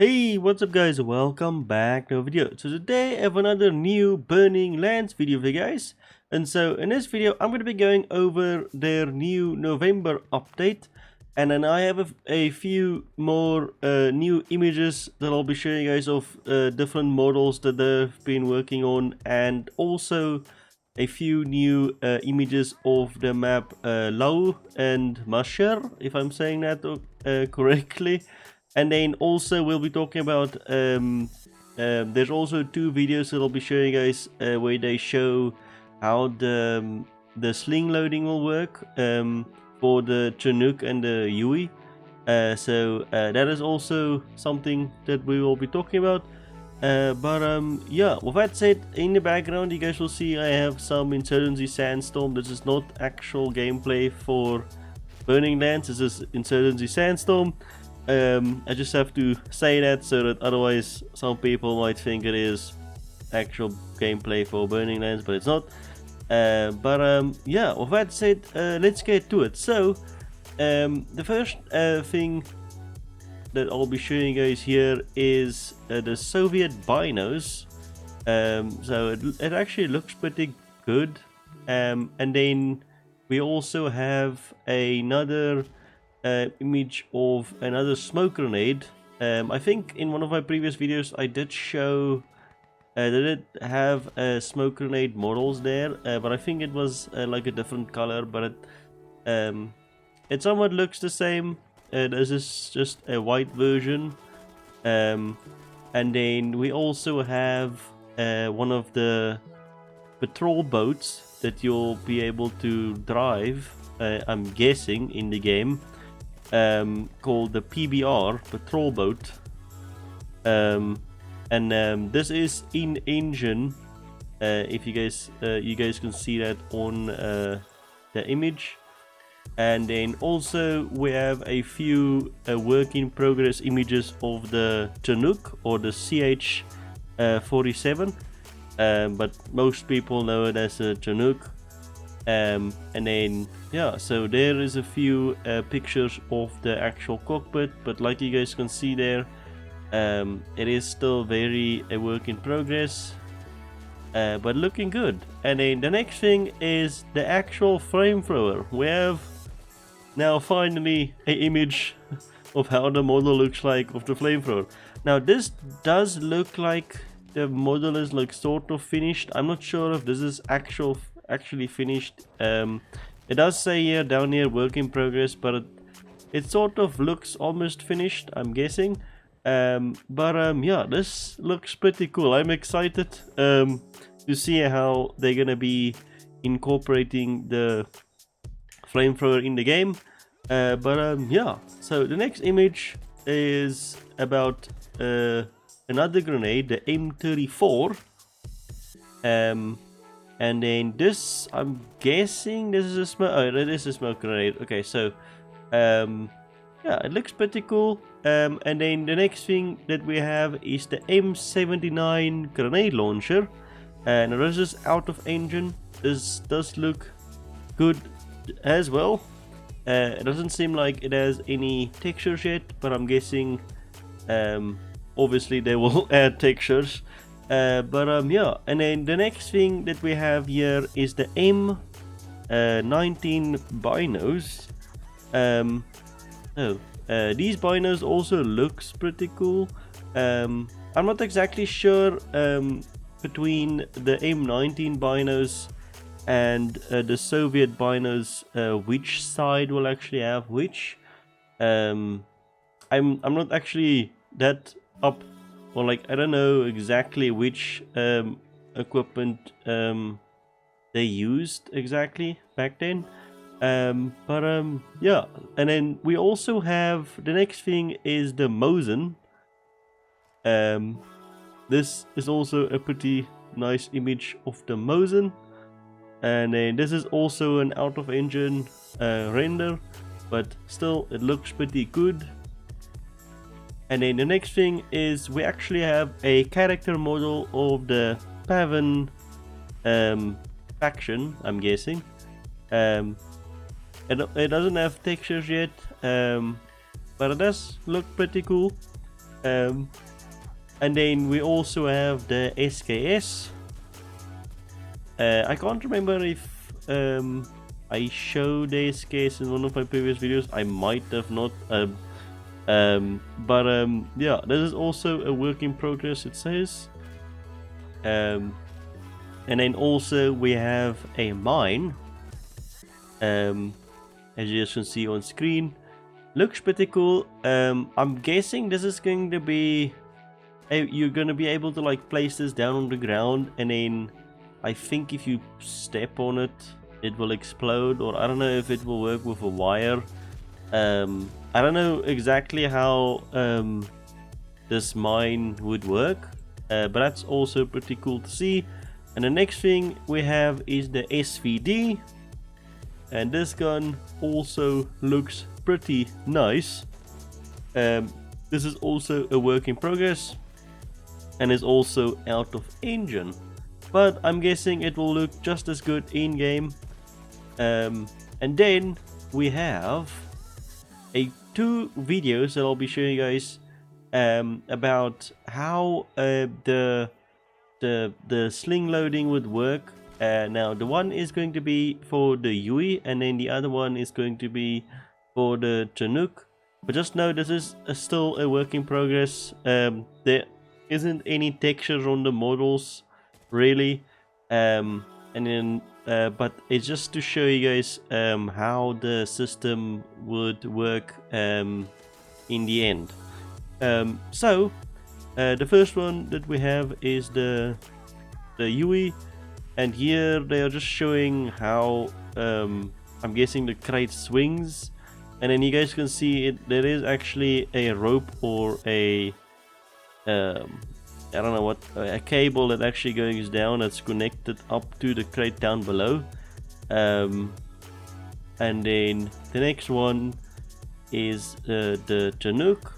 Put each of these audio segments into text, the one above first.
Hey, what's up guys? Welcome back to a video. So today I have another new Burning Lands video for you guys. And so in this video I'm going to be going over their new November update. And then I have a few more new images that I'll be showing you guys of different models that they've been working on. And also a few new images of the map Lau and Masher, if I'm saying that correctly. And then also we'll be talking about there's also two videos that I'll be showing you guys where they show how the sling loading will work for the Chinook and the Yui. So that is also something that we will be talking about. Yeah, with that said, in the background you guys will see I have some Insurgency Sandstorm. This is not actual gameplay for Burning Lands, this is Insurgency Sandstorm. I just have to say that so that otherwise some people might think it is actual gameplay for Burning Lands, but it's not. Yeah, with that said, let's get to it. So the first thing that I'll be showing you guys here is the Soviet binos. So it actually looks pretty good. And then we also have another image of another smoke grenade. I think in one of my previous videos I did show that it have smoke grenade models there, but I think it was like a different color, but it somewhat looks the same. This is just a white version. And then we also have one of the patrol boats that you'll be able to drive, I'm guessing, in the game. Called the PBR patrol boat, and this is in engine. If you guys can see that on the image. And then also we have a few work in progress images of the Chinook or the CH-47, but most people know it as a Chinook. And then yeah, so there is a few pictures of the actual cockpit, but like you guys can see there, it is still very a work in progress, but looking good. And then the next thing is the actual flamethrower. We have now finally an image of how the model looks like of the flamethrower. Now this does look like the model is like sort of finished. I'm not sure if this is actually finished. It does say here down here work in progress, but it sort of looks almost finished, I'm guessing. Yeah, this looks pretty cool. I'm excited to see how they're gonna be incorporating the flamethrower in the game. Yeah, so the next image is about another grenade, the M34. And then this, I'm guessing this is a smoke. Oh, it is a smoke grenade. Okay, so yeah, it looks pretty cool. And then the next thing that we have is the M79 grenade launcher, and this is out of engine. This does look good as well. It doesn't seem like it has any textures yet, but I'm guessing obviously they will add textures. Yeah, and then the next thing that we have here is the M19 binos. These binos also looks pretty cool. I'm not exactly sure between the M19 binos and the Soviet binos which side will actually have which. I'm not actually that up, or like I don't know exactly which equipment they used exactly back then. Yeah, and then we also have the next thing is the Mosin. This is also a pretty nice image of the Mosin. And then this is also an out of engine render, but still it looks pretty good. And then the next thing is we actually have a character model of the Pavan faction, I'm guessing. It doesn't have textures yet, but it does look pretty cool. And then we also have the SKS. I can't remember if I showed the SKS in one of my previous videos. I might have not. Yeah, this is also a work in progress, it says. And then also we have a mine. As you guys can see on screen, looks pretty cool. I'm guessing this is going to be you're gonna be able to like place this down on the ground, and then I think if you step on it, it will explode, or I don't know if it will work with a wire. I don't know exactly how this mine would work, but that's also pretty cool to see. And the next thing we have is the SVD, and this gun also looks pretty nice. This is also a work in progress and is also out of engine, but I'm guessing it will look just as good in game. And then we have two videos that I'll be showing you guys about how the sling loading would work. Now the one is going to be for the Yui, and then the other one is going to be for the Chinook. But just know this is still a work in progress. There isn't any textures on the models really, and then but it's just to show you guys how the system would work in the end. So the first one that we have is the Yui, and here they are just showing how I'm guessing the crate swings, and then you guys can see it. There is actually a rope or a I don't know what, a cable that actually goes down that's connected up to the crate down below. And then the next one is the Chinook,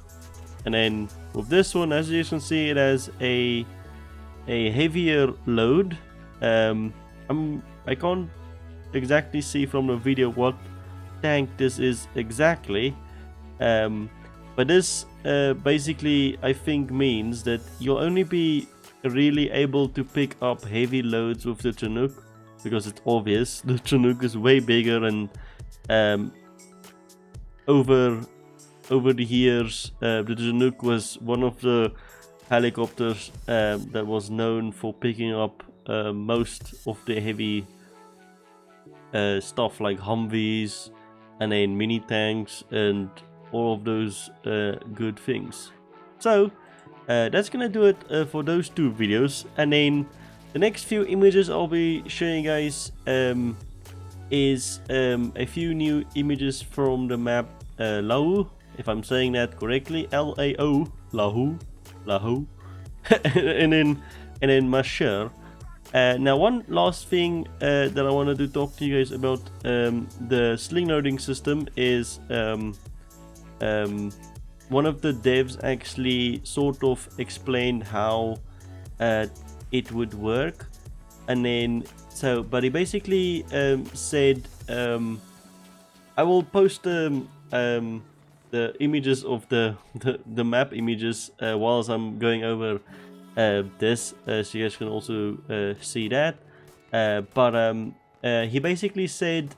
and then with this one, as you can see, it has a heavier load. I can't exactly see from the video what tank this is exactly, but this basically I think means that you'll only be really able to pick up heavy loads with the Chinook, because it's obvious the Chinook is way bigger, and over the years the Chinook was one of the helicopters that was known for picking up most of the heavy stuff like Humvees and then mini tanks and all of those good things. So that's gonna do it for those two videos, and then the next few images I'll be showing you guys is a few new images from the map Lahu, if I'm saying that correctly, Lao, Lahu, and then Masher. Now one last thing that I wanted to talk to you guys about the sling loading system is one of the devs actually sort of explained how it would work, and then but he basically said I will post the images of the map images whilst I'm going over this, so you guys can also see that. But he basically said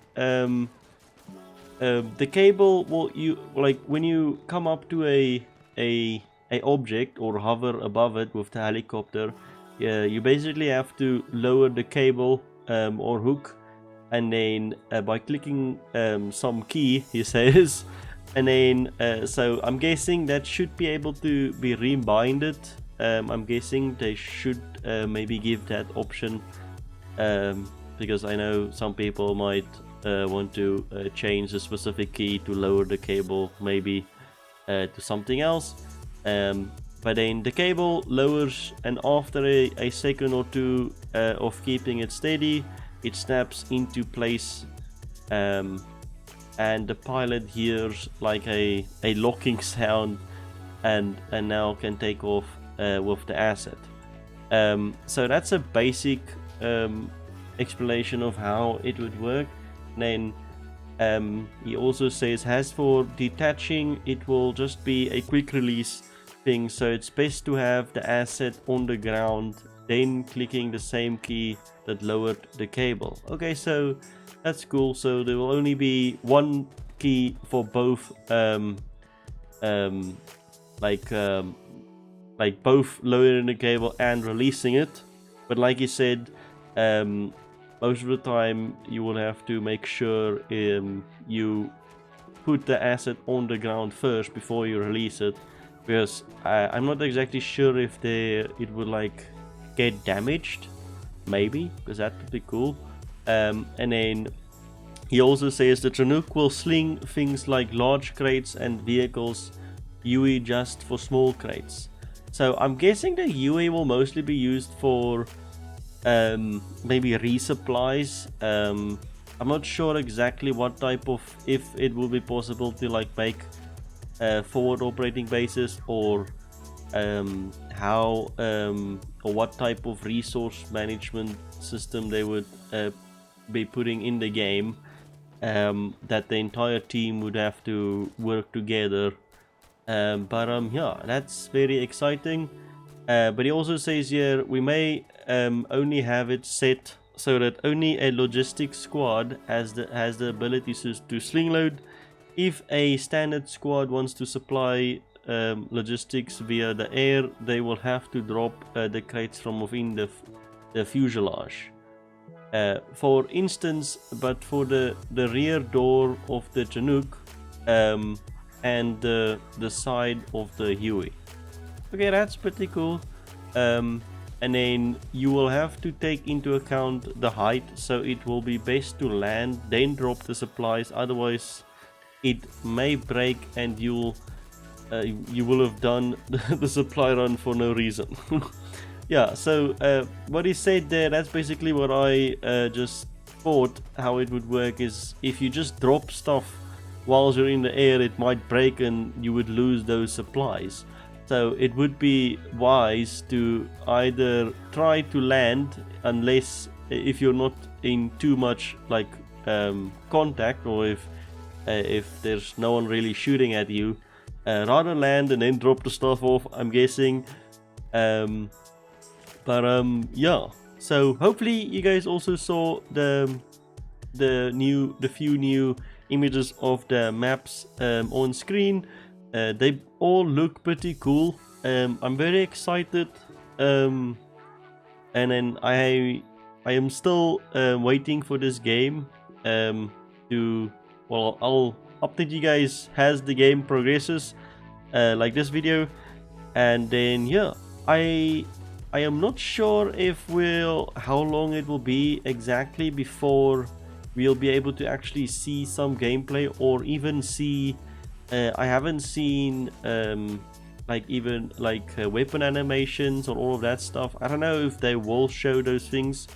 the cable will, you like when you come up to a object or hover above it with the helicopter, you basically have to lower the cable or hook, and then by clicking some key, he says, and then so I'm guessing that should be able to be rebinded. I'm guessing they should maybe give that option, because I know some people might want to change a specific key to lower the cable maybe to something else. But then the cable lowers, and after a second or two of keeping it steady, it snaps into place, and the pilot hears like a locking sound, and now can take off with the asset. So that's a basic explanation of how it would work. And then he also says, as for detaching, it will just be a quick release thing, so it's best to have the asset on the ground, then clicking the same key that lowered the cable. Okay, so that's cool. So there will only be one key for both like both lowering the cable and releasing it. But like you said, most of the time you will have to make sure you put the asset on the ground first before you release it, because I'm not exactly sure if it would like get damaged, maybe, because that would be cool. And then he also says the Chinook will sling things like large crates and vehicles, UE just for small crates. So I'm guessing the UE will mostly be used for maybe resupplies. I'm not sure exactly what type of, if it will be possible to like make forward operating bases, or how or what type of resource management system they would be putting in the game, that the entire team would have to work together. But yeah, that's very exciting. But he also says here we may only have it set so that only a logistics squad has the ability to sling load. If a standard squad wants to supply logistics via the air, they will have to drop the crates from within the fuselage. For instance, but for the rear door of the Chinook and the side of the Huey. Okay, that's pretty cool. And then you will have to take into account the height, so it will be best to land, then drop the supplies, otherwise it may break and you will have done the supply run for no reason. Yeah, so what he said there, that's basically what I just thought how it would work, is if you just drop stuff whilst you're in the air, it might break and you would lose those supplies. So it would be wise to either try to land, unless if you're not in too much like contact, or if there's no one really shooting at you, rather land and then drop the stuff off, I'm guessing. Yeah, so hopefully you guys also saw the few new images of the maps on screen. They all look pretty cool. I'm very excited, and then I am still waiting for this game I'll update you guys as the game progresses, like this video. And then yeah, I am not sure how long it will be exactly before we'll be able to actually see some gameplay, or even see I haven't seen weapon animations or all of that stuff. I don't know if they will show those things,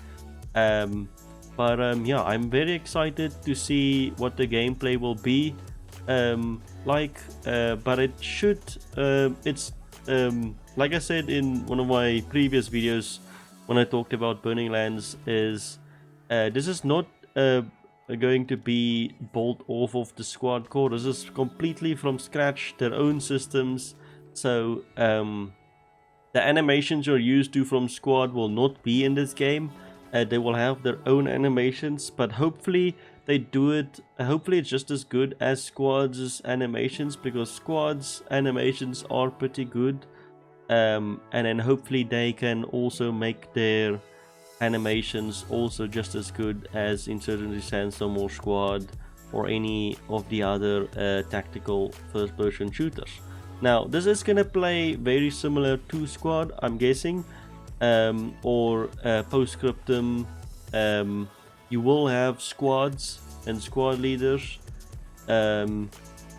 but yeah, I'm very excited to see what the gameplay will be but it should it's like I said in one of my previous videos when I talked about Burning Lands, is this is not going to be built off of the squad core. This is completely from scratch, their own systems. So the animations you're used to from squad will not be in this game. They will have their own animations, but hopefully they do it, hopefully it's just as good as squad's animations, because squad's animations are pretty good. And then hopefully they can also make their animations also just as good as Insurgency Sandstorm or Squad or any of the other tactical first person shooters. Now this is gonna play very similar to Squad, I'm guessing, or Postscriptum. You will have squads and squad leaders, and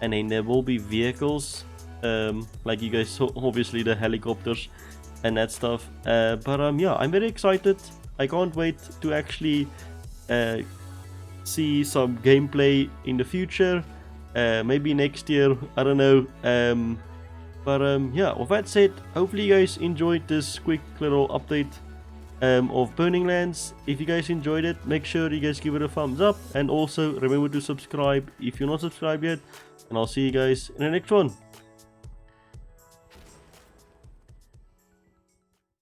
then there will be vehicles, like you guys saw, obviously the helicopters and that stuff. But yeah, I'm very excited. I can't wait to actually see some gameplay in the future, maybe next year, I don't know. But yeah, with that said, hopefully you guys enjoyed this quick little update of Burning Lands. If you guys enjoyed it, make sure you guys give it a thumbs up, and also remember to subscribe if you're not subscribed yet, and I'll see you guys in the next one.